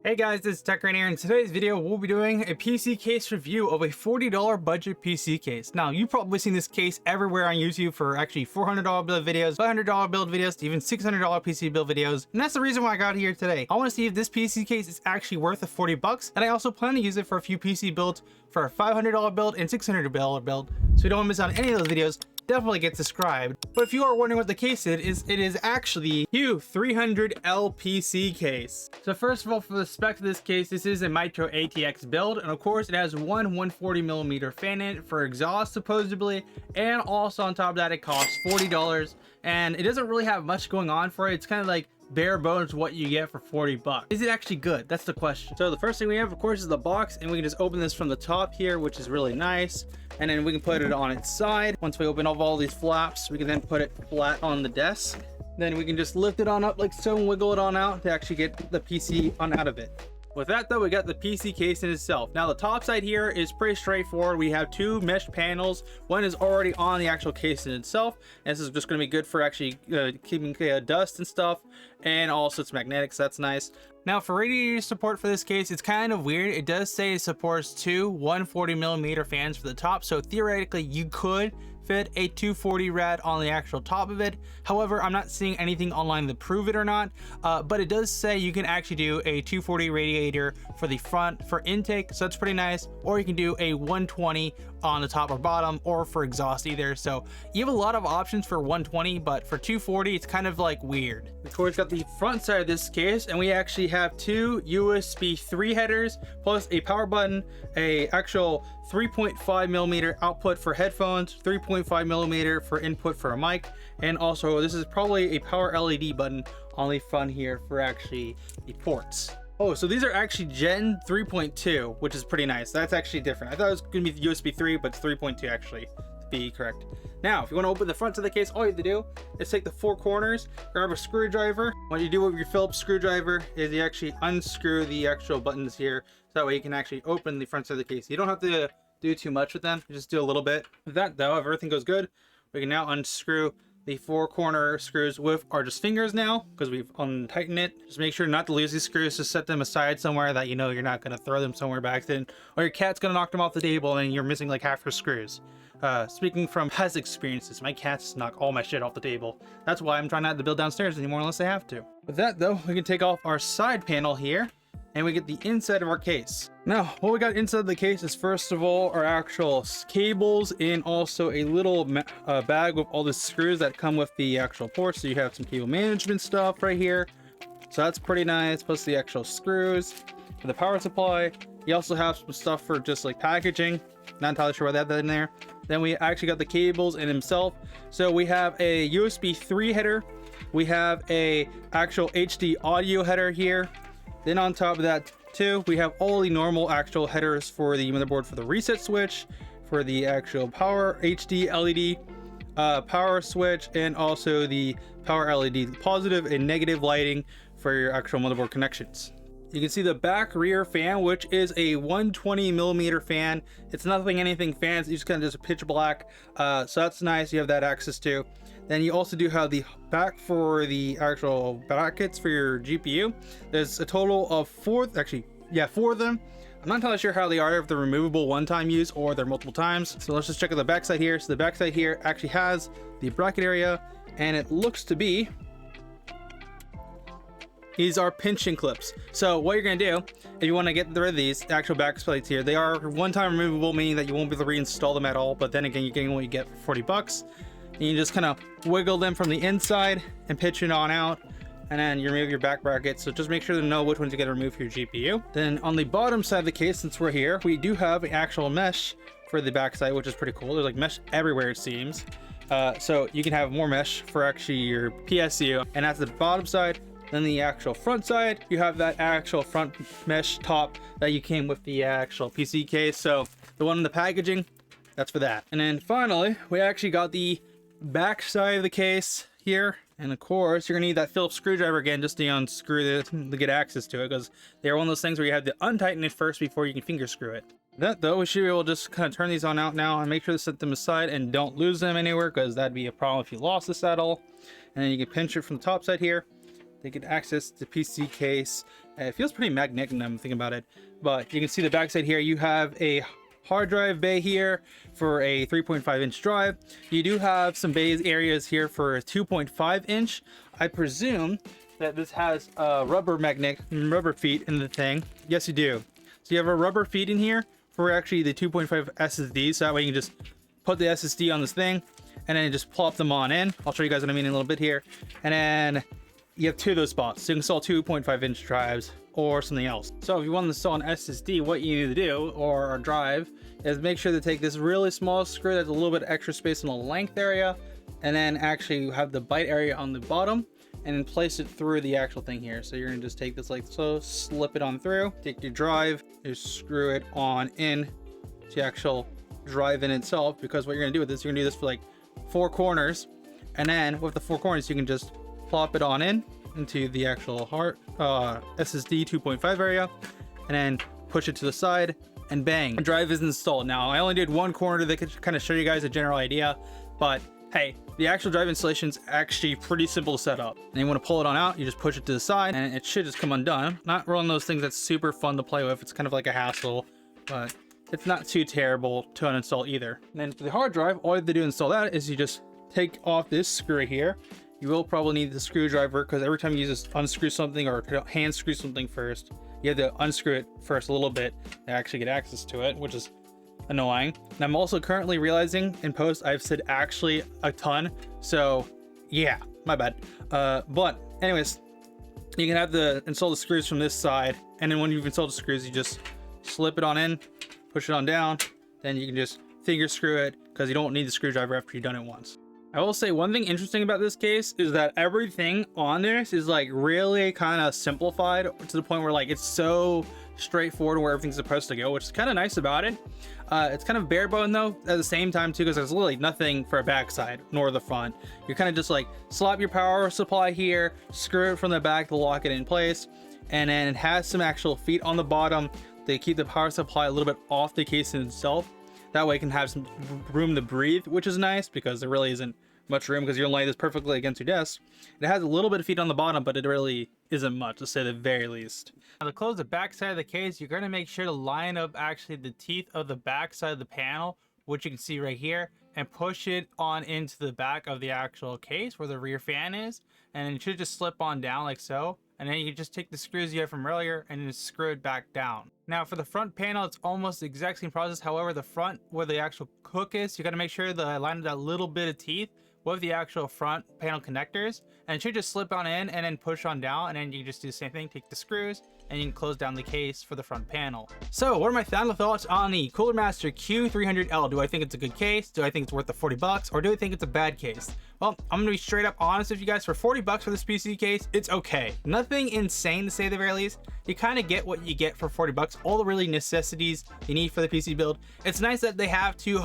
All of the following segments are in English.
Hey guys, this is TechRain here. In today's video, we'll be doing a PC case review of a $40 budget PC case. Now, you've probably seen this case everywhere on YouTube for actually $400 build videos, $500 build videos, even $600 PC build videos. And that's the reason why I got here today. I want to see if this PC case is actually worth the 40 bucks. And I also plan to use it for a few PC builds for a $500 build and $600 build. So you don't want to miss out on any of those videos. Definitely get subscribed. But if you are wondering what the case is, it is actually Q300L PC case. So first of all, for the specs of this case, this is a Micro ATX build, and of course it has one 140mm fan in it for exhaust supposedly, and also on top of that it costs $40, and it doesn't really have much going on for it. It's kind of like bare bones what you get for 40 bucks. Is it actually good? That's the question. So the first thing we have, of course, is the box, and we can just open this from the top here, which is really nice. And then we can put it on its side. Once we open up all these flaps, we can then put it flat on the desk. Then we can just lift it on up like so and wiggle it on out to actually get the PC on out of it. With that though, we got the PC case in itself. Now the top side here is pretty straightforward. We have two mesh panels. One is already on the actual case in itself, and this is just going to be good for actually keeping dust and stuff, and also it's magnetic, so that's nice. Now for radiator support for this case, it's kind of weird. It does say it supports two 140mm fans for the top, so theoretically you could fit a 240 rad on the actual top of it. However, I'm not seeing anything online to prove it or not, but it does say you can actually do a 240 radiator for the front for intake, so that's pretty nice, or you can do a 120 on the top or bottom, or for exhaust either. So you have a lot of options for 120, but for 240 it's kind of like weird. Of course, got the front side of this case, and we actually have two USB 3 headers plus a power button, a actual 3.5mm output for headphones, 3.5mm for input for a mic, and also this is probably a power LED button on the front here for actually the ports. Oh, so these are actually Gen 3.2, which is pretty nice. That's actually different. I thought it was going to be USB 3, but it's 3.2 actually, to be correct. Now, if you want to open the front of the case, all you have to do is take the four corners, grab a screwdriver. What you do with your Phillips screwdriver is you actually unscrew the actual buttons here, so that way you can actually open the front side of the case. You don't have to do too much with them, you just do a little bit. With that though, if everything goes good, we can now unscrew the four corner screws with our just fingers now, because we've untightened it. Just make sure not to lose these screws. Just set them aside somewhere that you know you're not going to throw them somewhere by accident, or your cat's going to knock them off the table and you're missing like half your screws. Speaking from past experiences, my cats knock all my shit off the table. That's why I'm trying not to build downstairs anymore unless I have to. With that though, we can take off our side panel here, and we get the inside of our case. Now, what we got inside the case is first of all our actual cables, and also a little bag with all the screws that come with the actual ports. So you have some cable management stuff right here, so that's pretty nice, plus the actual screws for the power supply. You also have some stuff for just like packaging, not entirely sure why that in there. Then we actually got the cables in himself. So we have a USB 3 header, we have a actual HD audio header here. Then on top of that too, we have all the normal actual headers for the motherboard, for the reset switch, for the actual power HD LED power switch, and also the power LED positive and negative lighting for your actual motherboard connections. You can see the back rear fan, which is a 120mm fan. It's nothing anything fancy, it's kind of just pitch black, so that's nice. You have that access to. Then you also do have the back for the actual brackets for your GPU. There's a total of four of them. I'm not entirely sure how they are, if they're removable one-time use or they're multiple times. So let's just check out the back side here. So the back side here actually has the bracket area, and it looks to be, these are pinching clips. So what you're gonna do, if you want to get rid of these actual back plates here, they are one-time removable, meaning that you won't be able to reinstall them at all. But then again, you're getting what you get for 40 bucks. And you just kind of wiggle them from the inside and pitch it on out, and then you remove your back brackets. So just make sure to know which ones you got to remove for your GPU. Then on the bottom side of the case, since we're here, we do have an actual mesh for the back side, which is pretty cool. There's like mesh everywhere, it seems. So you can have more mesh for actually your PSU, and that's the bottom side. Then the actual front side, you have that actual front mesh top that you came with the actual PC case. So the one in the packaging, that's for that. And then finally, we actually got the back side of the case here, and of course you're gonna need that Phillips screwdriver again just to unscrew it to get access to it, because they're one of those things where you have to untighten it first before you can finger screw it. That though, we should be able to just kind of turn these on out now and make sure to set them aside and don't lose them anywhere, because that'd be a problem if you lost this at all. And then you can pinch it from the top side here, they can access the PC case. It feels pretty magnetic now I'm thinking about it, but you can see the backside here. You have a hard drive bay here for a 3.5-inch drive. You do have some bays areas here for a 2.5-inch. I presume that this has rubber feet in the thing. Yes, you do. So you have a rubber feet in here for actually the 2.5 SSD, so that way you can just put the SSD on this thing and then just plop them on in. I'll show you guys what I mean in a little bit here. And then you have two of those spots, so you can install 2.5-inch drives or something else. So if you want to install an SSD, what you need to do, or a drive, is make sure to take this really small screw that's a little bit extra space in the length area, and then actually have the byte area on the bottom, and then place it through the actual thing here. So you're gonna just take this like so, slip it on through, take your drive, just screw it on in to the actual drive in itself, because what you're gonna do with this, you're gonna do this for like 4 corners, and then with the 4 corners you can just plop it on in into the actual hard SSD 2.5 area, and then push it to the side, and bang, the drive is installed. Now I only did one corner that could kind of show you guys a general idea, but hey, the actual drive installation is actually pretty simple to set up. And you want to pull it on out, you just push it to the side and it should just come undone. Not one of those things that's super fun to play with. It's kind of like a hassle, but it's not too terrible to uninstall either. And then for the hard drive, all you have to do to install that is you just take off this screw here. You will probably need the screwdriver, because every time you just unscrew something or hand screw something first, you have to unscrew it first a little bit to actually get access to it, which is annoying. And I'm also currently realizing in post I've said actually a ton, so yeah, my bad. But anyways, you can have to install the screws from this side, and then when you've installed the screws, you just slip it on in, push it on down, then you can just finger screw it, because you don't need the screwdriver after you've done it once. I will say one thing interesting about this case is that everything on this is like really kind of simplified to the point where like it's so straightforward where everything's supposed to go, which is kind of nice about it. It's kind of bare bone though at the same time too, because there's literally nothing for a backside nor the front. You're kind of just like slap your power supply here, screw it from the back to lock it in place, and then it has some actual feet on the bottom to keep the power supply a little bit off the case in itself. That way it can have some room to breathe, which is nice because there really isn't much room, because you're gonna lay this perfectly against your desk. It has a little bit of feet on the bottom, but it really isn't much, to say the very least. Now to close the back side of the case, you're gonna make sure to line up actually the teeth of the back side of the panel, which you can see right here, and push it on into the back of the actual case where the rear fan is, and it should just slip on down like so. And then you can just take the screws you had from earlier and just screw it back down. Now for the front panel, it's almost the exact same process. However, the front where the actual hook is, you got to make sure that I lined that little bit of teeth with the actual front panel connectors, and it should just slip on in and then push on down, and then you can just do the same thing, take the screws, and you can close down the case for the front panel. So what are my final thoughts on the Cooler Master Q300L? Do I think it's a good case? Do I think it's worth the 40 bucks? Or do I think it's a bad case? Well, I'm gonna be straight up honest with you guys. For 40 bucks for this PC case, it's okay. Nothing insane to say the very least. You kind of get what you get for 40 bucks. All the really necessities you need for the PC build. It's nice that they have two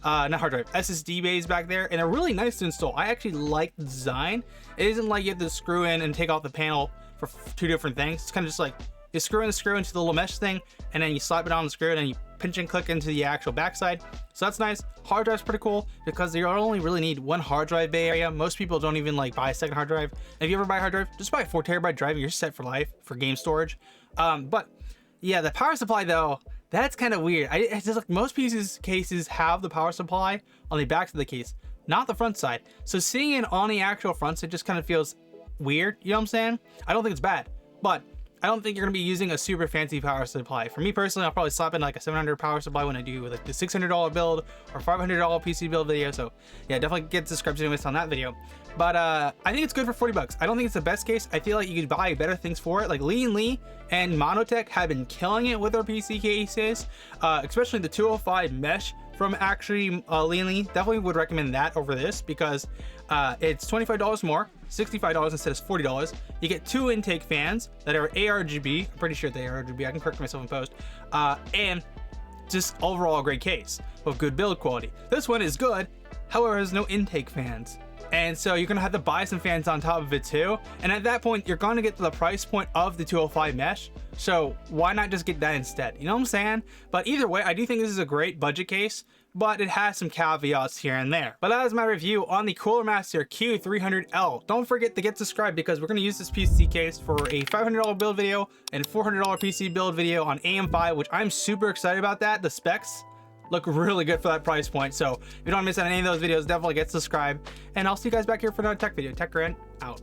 SSD bays back there, and they're really nice to install. I actually like the design. It isn't like you have to screw in and take off the panel for two different things. It's kind of just like you screw in the screw into the little mesh thing, and then you slap it on the screw, and then you pinch and click into the actual backside. So that's nice. Hard drive's pretty cool because you only really need one hard drive bay area. Most people don't even like buy a second hard drive. If you ever buy a hard drive, just buy a 4 terabyte drive and you're set for life for game storage. But yeah, the power supply though, that's kind of weird. It's just like most PCs cases have the power supply on the back of the case, not the front side. So seeing it on the actual front side just kind of feels weird. You know what I'm saying? I don't think it's bad, but I don't think you're gonna be using a super fancy power supply. For me personally, I'll probably slap in like a 700 power supply when I do like the $600 build or $500 PC build video. So yeah, definitely get subscribed to this on that video. But I think it's good for 40 bucks. I don't think it's the best case. I feel like you could buy better things for it. Like Lee and Monotech have been killing it with their PC cases, especially the 205 mesh from actually Lee. Definitely would recommend that over this because it's $25 more, $65 instead of $40. You get 2 intake fans that are ARGB. I'm pretty sure they are ARGB. I can correct myself in post. And just overall a great case with good build quality. This one is good, however, there's no intake fans. And so you're gonna have to buy some fans on top of it too. And at that point, you're gonna get to the price point of the 205 mesh. So why not just get that instead? You know what I'm saying? But either way, I do think this is a great budget case, but it has some caveats here and there. But that is my review on the Cooler Master Q300L. Don't forget to get subscribed because we're going to use this PC case for a $500 build video and $400 PC build video on AM5, which I'm super excited about that. The specs look really good for that price point. So if you don't want to miss out on any of those videos, definitely get subscribed. And I'll see you guys back here for another tech video. TechGrand out.